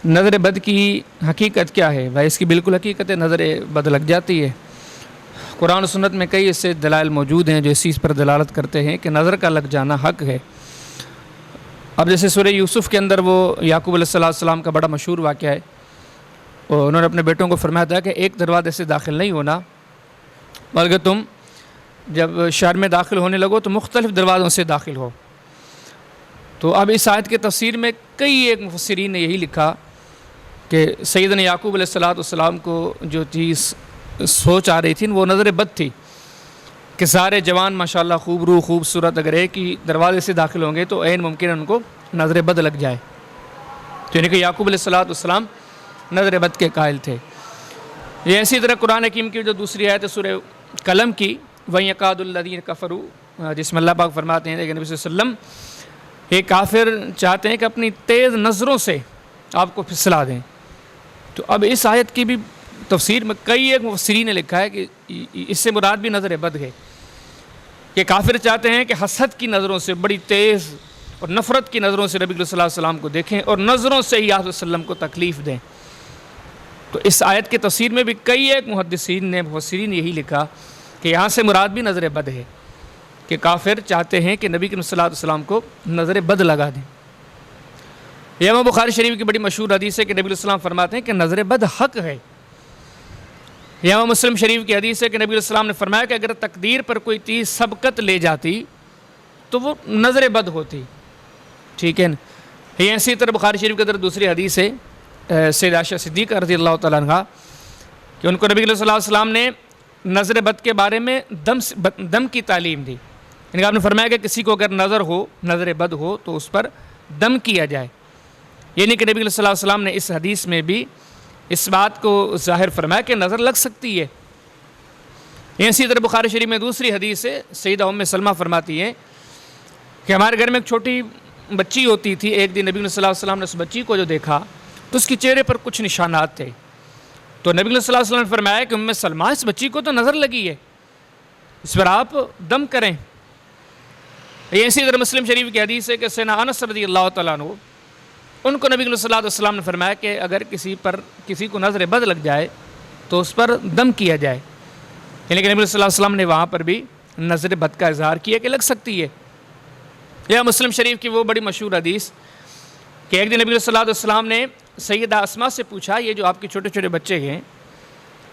نظر بد کی حقیقت کیا ہے؟ بھائی اس کی بالکل حقیقت ہے، نظر بد لگ جاتی ہے۔ قرآن و سنت میں کئی ایسے دلائل موجود ہیں جو اس چیز پر دلالت کرتے ہیں کہ نظر کا لگ جانا حق ہے۔ اب جیسے سورہ یوسف کے اندر وہ یعقوب علیہ السلام کا بڑا مشہور واقعہ ہے، اور انہوں نے اپنے بیٹوں کو فرمایا تھا کہ ایک دروازے سے داخل نہیں ہونا، بلکہ تم جب شہر میں داخل ہونے لگو تو مختلف دروازوں سے داخل ہو۔ تو اب اس آیت کے تفسیر میں کئی ایک مفسرین نے یہی لکھا کہ سیدنا یعقوب علیہ السلام کو جو چیز سوچ آ رہی تھی وہ نظر بد تھی کہ سارے جوان ماشاءاللہ خوب روح خوبصورت اگر ایک ہی دروازے سے داخل ہوں گے تو عین ممکن ان کو نظر بد لگ جائے۔ تو یعنی کہ یعقوب علیہ السلام نظر بد کے قائل تھے۔ یہ اسی طرح قرآن حکیم کی جو دوسری آیت ہے سورہ قلم کی، وَإِن يَكَادُ الَّذِينَ كَفَرُوا، جس میں اللہ پاک فرماتے ہیں کہ نبی صلی اللہ علیہ وسلم یہ کافر چاہتے ہیں کہ اپنی تیز نظروں سے آپ کو پھسلا دیں۔ تو اب اس آیت کی بھی تفسیر میں کئی ایک مفسرین نے لکھا ہے کہ اس سے مراد بھی نظر بد ہے، کہ کافر چاہتے ہیں کہ حسد کی نظروں سے، بڑی تیز اور نفرت کی نظروں سے نبی صلی اللہ علیہ وسلم کو دیکھیں اور نظروں سے ہی آپ صلی اللہ علیہ وسلم کو تکلیف دیں۔ تو اس آیت کے تفسیر میں بھی کئی ایک مفسرین نے یہی لکھا کہ یہاں سے مراد بھی نظر بد ہے، کہ کافر چاہتے ہیں کہ نبی صلی اللہ علیہ وسلم کو نظر بد لگا دیں۔ یہ امام بخاری شریف کی بڑی مشہور حدیث ہے کہ نبی علیہ السلام فرماتے ہیں کہ نظر بد حق ہے۔ یہ امام مسلم شریف کی حدیث ہے کہ نبی علیہ السلام نے فرمایا کہ اگر تقدیر پر کوئی چیز سبقت لے جاتی تو وہ نظر بد ہوتی، ٹھیک ہے نا۔ یہ اسی طرح بخاری شریف کے اندر دوسری حدیث ہے سیدہ عائشہ صدیقہ رضی اللہ تعالیٰ عنہ کہ ان کو نبی صلی اللہ علیہ وسلم نے نظر بد کے بارے میں دم کی تعلیم دی، یعنی کہ آپ نے فرمایا کہ کسی کو اگر نظر بد ہو تو اس پر دم کیا جائے، یعنی کہ نبی صلی اللہ علیہ وسلم نے اس حدیث میں بھی اس بات کو ظاہر فرمایا کہ نظر لگ سکتی ہے۔ یہ اسی طرح بخاری شریف میں دوسری حدیث ہے، سیدہ ام سلمہ فرماتی ہیں کہ ہمارے گھر میں ایک چھوٹی بچی ہوتی تھی، ایک دن نبی صلی اللہ علیہ وسلم نے اس بچی کو جو دیکھا تو اس کے چہرے پر کچھ نشانات تھے، تو نبی صلی اللہ علیہ وسلم نے فرمایا کہ ام سلمہ اس بچی کو تو نظر لگی ہے، اس پر آپ دم کریں۔ یہ اسی طرح مسلم شریف کی حدیث ہے کہ سیدنا انس رضی اللہ تعالیٰ عنہ ان کو نبی صلی اللہ علیہ وسلم نے فرمایا کہ اگر کسی کو نظر بد لگ جائے تو اس پر دم کیا جائے، یعنی کہ نبی صلی اللہ علیہ وسلم نے وہاں پر بھی نظر بد کا اظہار کیا کہ لگ سکتی ہے۔ یا مسلم شریف کی وہ بڑی مشہور حدیث کہ ایک دن نبی صلی اللہ علیہ وسلم نے سیدہ اسماء سے پوچھا یہ جو آپ کے چھوٹے چھوٹے بچے ہیں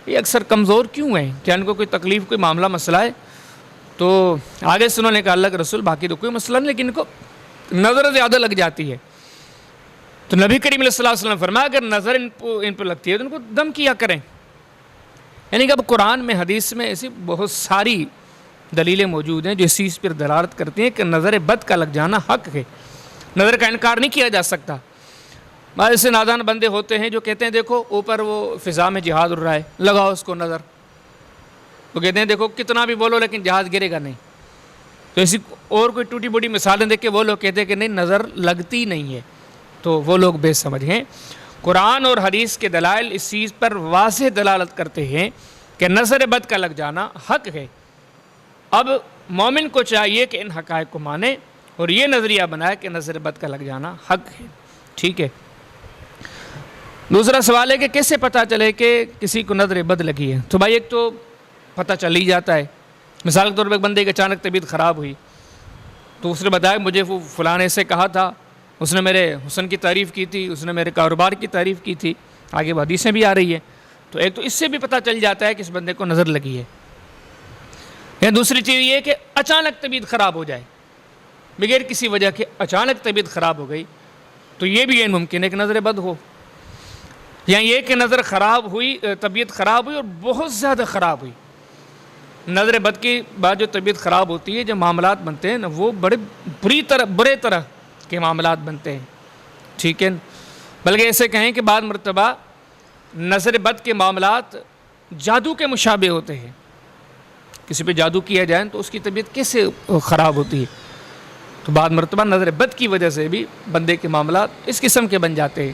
یہ اکثر کمزور کیوں ہیں، کیا ان کو کوئی تکلیف کوئی معاملہ مسئلہ ہے؟ تو آگے سے انہوں نے کہا اللہ کے رسول باقی تو کوئی مسئلہ نہیں لیکن ان کو نظر زیادہ لگ جاتی ہے۔ تو نبی کریم صلی اللہ علیہ وسلم نے فرمایا اگر نظر ان پر لگتی ہے تو ان کو دم کیا کریں۔ یعنی کہ اب قرآن میں حدیث میں ایسی بہت ساری دلیلیں موجود ہیں جو اس چیز پر دلالت کرتی ہیں کہ نظر بد کا لگ جانا حق ہے، نظر کا انکار نہیں کیا جا سکتا۔ بعض ایسے نادان بندے ہوتے ہیں جو کہتے ہیں دیکھو اوپر وہ فضا میں جہاز اڑ رہا ہے، لگاؤ اس کو نظر، وہ کہتے ہیں دیکھو کتنا بھی بولو لیکن جہاز گرے گا نہیں۔ تو ایسی اور کوئی ٹوٹی بوٹی مثالیں دیکھ کے وہ لوگ کہتے ہیں کہ نہیں نظر لگتی نہیں ہے، تو وہ لوگ بے سمجھ ہیں۔ قرآن اور حدیث کے دلائل اس چیز پر واضح دلالت کرتے ہیں کہ نظر بد کا لگ جانا حق ہے۔ اب مومن کو چاہیے کہ ان حقائق کو مانے اور یہ نظریہ بنائے کہ نظر بد کا لگ جانا حق ہے، ٹھیک ہے۔ دوسرا سوال ہے کہ کیسے پتہ چلے کہ کسی کو نظر بد لگی ہے؟ تو بھائی ایک تو پتہ چل ہی جاتا ہے، مثال کے طور پر ایک بندے کی اچانک طبیعت خراب ہوئی تو اس نے بتایا مجھے وہ فلاں سے کہا تھا، اس نے میرے حسن کی تعریف کی تھی، اس نے میرے کاروبار کی تعریف کی تھی، آگے حدیثیں بھی آ رہی ہیں، تو ایک تو اس سے بھی پتہ چل جاتا ہے کہ اس بندے کو نظر لگی ہے۔ یا دوسری چیز یہ ہے کہ اچانک طبیعت خراب ہو جائے، بغیر کسی وجہ کے اچانک طبیعت خراب ہو گئی تو یہ بھی ممکن ہے کہ نظر بد ہو، یا یہ کہ نظر خراب ہوئی، طبیعت خراب ہوئی اور بہت زیادہ خراب ہوئی۔ نظر بد کی بعد جو طبیعت خراب ہوتی ہے، جو معاملات بنتے ہیں نا وہ بڑے برے طرح کے معاملات بنتے ہیں، ٹھیک ہے۔ بلکہ ایسے کہیں کہ بعض مرتبہ نظر بد کے معاملات جادو کے مشابہ ہوتے ہیں، کسی پہ جادو کیا جائے تو اس کی طبیعت کیسے خراب ہوتی ہے، تو بعض مرتبہ نظر بد کی وجہ سے بھی بندے کے معاملات اس قسم کے بن جاتے ہیں۔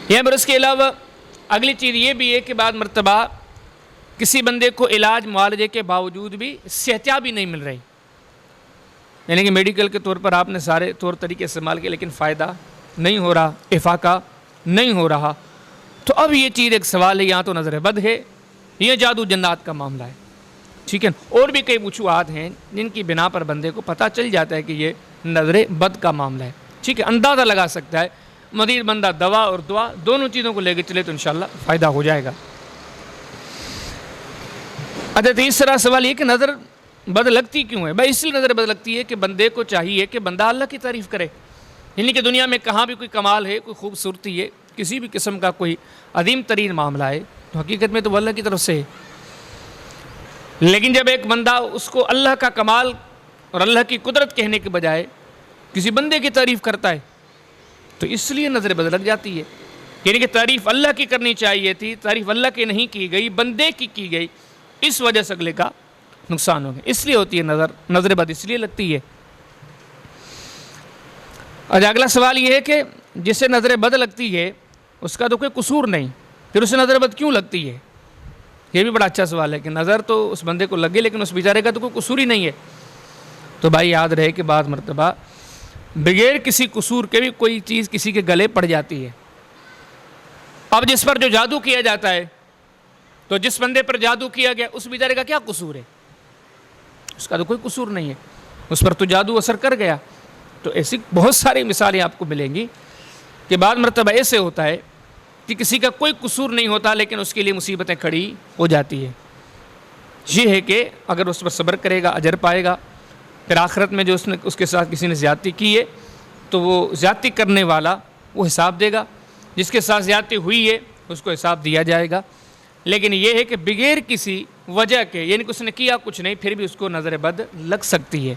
یہاں پر اس کے علاوہ اگلی چیز یہ بھی ہے کہ بعض مرتبہ کسی بندے کو علاج معالجے کے باوجود بھی صحتیابی نہیں مل رہی، یعنی کہ میڈیکل کے طور پر آپ نے سارے طور طریقے استعمال کیے لیکن فائدہ نہیں ہو رہا، افاقہ نہیں ہو رہا، تو اب یہ چیز ایک سوال ہے، یہاں تو نظر بد ہے، یہ جادو جنات کا معاملہ ہے، ٹھیک ہے۔ اور بھی کئی وجوہات ہیں جن کی بنا پر بندے کو پتہ چل جاتا ہے کہ یہ نظر بد کا معاملہ ہے، ٹھیک ہے، اندازہ لگا سکتا ہے۔ مزید بندہ دوا اور دعا دونوں چیزوں کو لے کے چلے تو انشاءاللہ فائدہ ہو جائے گا۔ اچھا، تیسرا سوال یہ کہ نظر بد لگتی کیوں ہے؟ بھائی اس لیے نظر بد لگتی ہے کہ بندے کو چاہیے کہ بندہ اللہ کی تعریف کرے، یعنی کہ دنیا میں کہاں بھی کوئی کمال ہے، کوئی خوبصورتی ہے، کسی بھی قسم کا کوئی عظیم ترین معاملہ ہے تو حقیقت میں تو وہ اللہ کی طرف سے ہے۔ لیکن جب ایک بندہ اس کو اللہ کا کمال اور اللہ کی قدرت کہنے کے بجائے کسی بندے کی تعریف کرتا ہے تو اس لیے نظر بد لگ جاتی ہے، یعنی کہ تعریف اللہ کی کرنی چاہیے تھی، تعریف اللہ کی نہیں کی گئی، بندے کی گئی، اس وجہ سے اگلے کا نقصان ہو گیا، اس لیے ہوتی ہے نظر بد اس لیے لگتی ہے۔ اور اگلا سوال یہ ہے کہ جسے نظر بد لگتی ہے اس کا تو کوئی قصور نہیں، پھر اسے نظر بد کیوں لگتی ہے؟ یہ بھی بڑا اچھا سوال ہے کہ نظر تو اس بندے کو لگے لیکن اس بیچارے کا تو کوئی قصور ہی نہیں ہے۔ تو بھائی یاد رہے کہ بعض مرتبہ بغیر کسی قصور کے بھی کوئی چیز کسی کے گلے پڑ جاتی ہے۔ اب جس پر جو جادو کیا جاتا ہے، تو جس بندے پر جادو کیا گیا اس بیچارے کا کیا قصور ہے؟ اس کا تو کوئی قصور نہیں ہے، اس پر تو جادو اثر کر گیا۔ تو ایسی بہت ساری مثالیں آپ کو ملیں گی کہ بعض مرتبہ ایسے ہوتا ہے کہ کسی کا کوئی قصور نہیں ہوتا لیکن اس کے لیے مصیبتیں کھڑی ہو جاتی ہیں۔ یہ ہے کہ اگر اس پر صبر کرے گا اجر پائے گا، پھر آخرت میں جو اس کے ساتھ کسی نے زیادتی کی ہے تو وہ زیادتی کرنے والا وہ حساب دے گا، جس کے ساتھ زیادتی ہوئی ہے اس کو حساب دیا جائے گا۔ لیکن یہ ہے کہ بغیر کسی وجہ کے، یعنی کہ اس نے کیا کچھ نہیں پھر بھی اس کو نظر بد لگ سکتی ہے۔